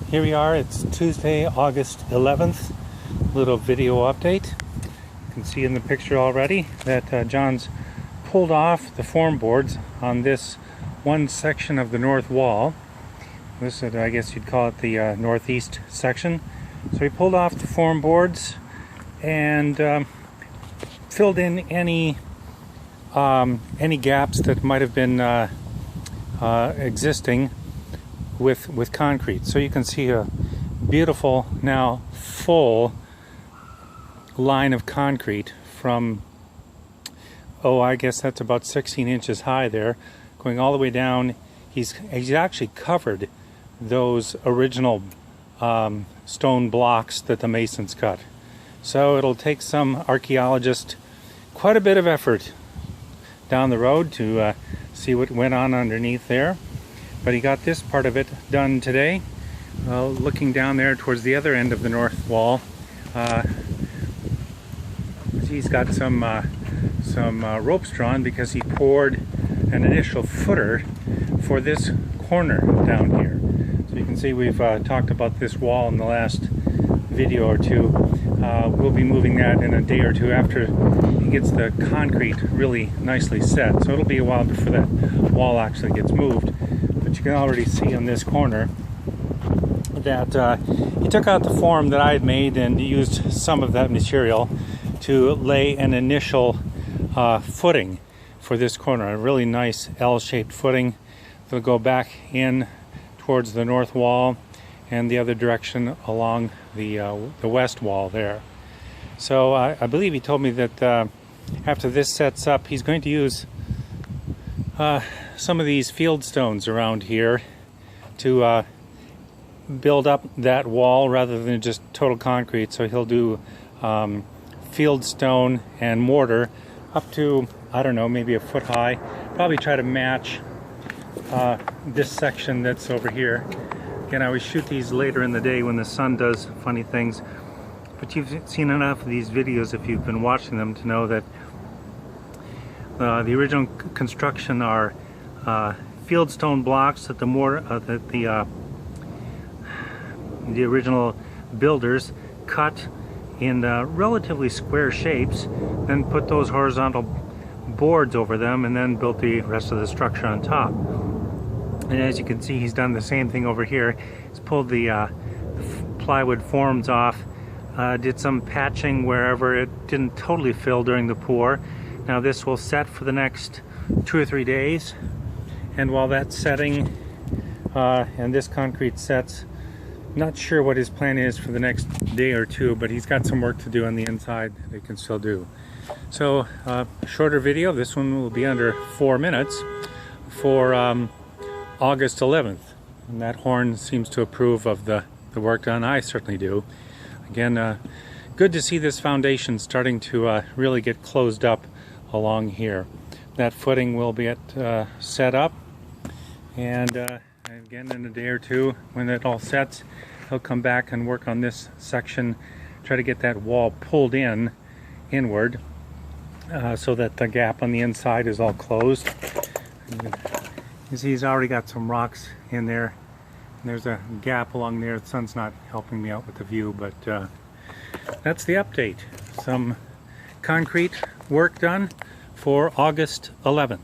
Here we are, it's Tuesday, August 11th. Little video update. You can see in the picture already that John's pulled off the form boards on this one section of the north wall. This is, I guess you'd call it the northeast section. So he pulled off the form boards and filled in any gaps that might have been existing with concrete. So you can see a beautiful, now full line of concrete from, I guess that's about 16 inches high there, going all the way down. He's actually covered those original stone blocks that the masons cut. So it'll take some archaeologist quite a bit of effort down the road to see what went on underneath there. But he got this part of it done today. Looking down there towards the other end of the north wall, he's got some ropes drawn because he poured an initial footer for this corner down here. So you can see we've talked about this wall in the last video or two. We'll be moving that in a day or two after he gets the concrete really nicely set. So it'll be a while before that wall actually gets moved. But you can already see on this corner that he took out the form that I had made and used some of that material to lay an initial footing for this corner, a really nice L-shaped footing that'll go back in towards the north wall and the other direction along the west wall there. So I believe he told me that after this sets up, he's going to use some of these field stones around here to build up that wall rather than just total concrete. So he'll do field stone and mortar up to, I don't know, maybe a foot high. Probably try to match this section that's over here. Again, I always shoot these later in the day when the sun does funny things. But you've seen enough of these videos if you've been watching them to know that the original construction are field stone blocks that the original builders cut in relatively square shapes, then put those horizontal boards over them, and then built the rest of the structure on top. And as you can see, he's done the same thing over here. He's pulled the plywood forms off, did some patching wherever it didn't totally fill during the pour. Now this will set for the next 2 or 3 days, and while that's setting and this concrete sets, not sure what his plan is for the next day or two, but he's got some work to do on the inside that he can still do. So shorter video. This one will be under 4 minutes for August 11th, and that horn seems to approve of the work done. I certainly do. Again, good to see this foundation starting to really get closed up along here. That footing will be set up, and again in a day or two when it all sets, he'll come back and work on this section, try to get that wall pulled inward so that the gap on the inside is all closed. You see he's already got some rocks in there, and there's a gap along there. The sun's not helping me out with the view, but that's the update. Some concrete work done for August 11th.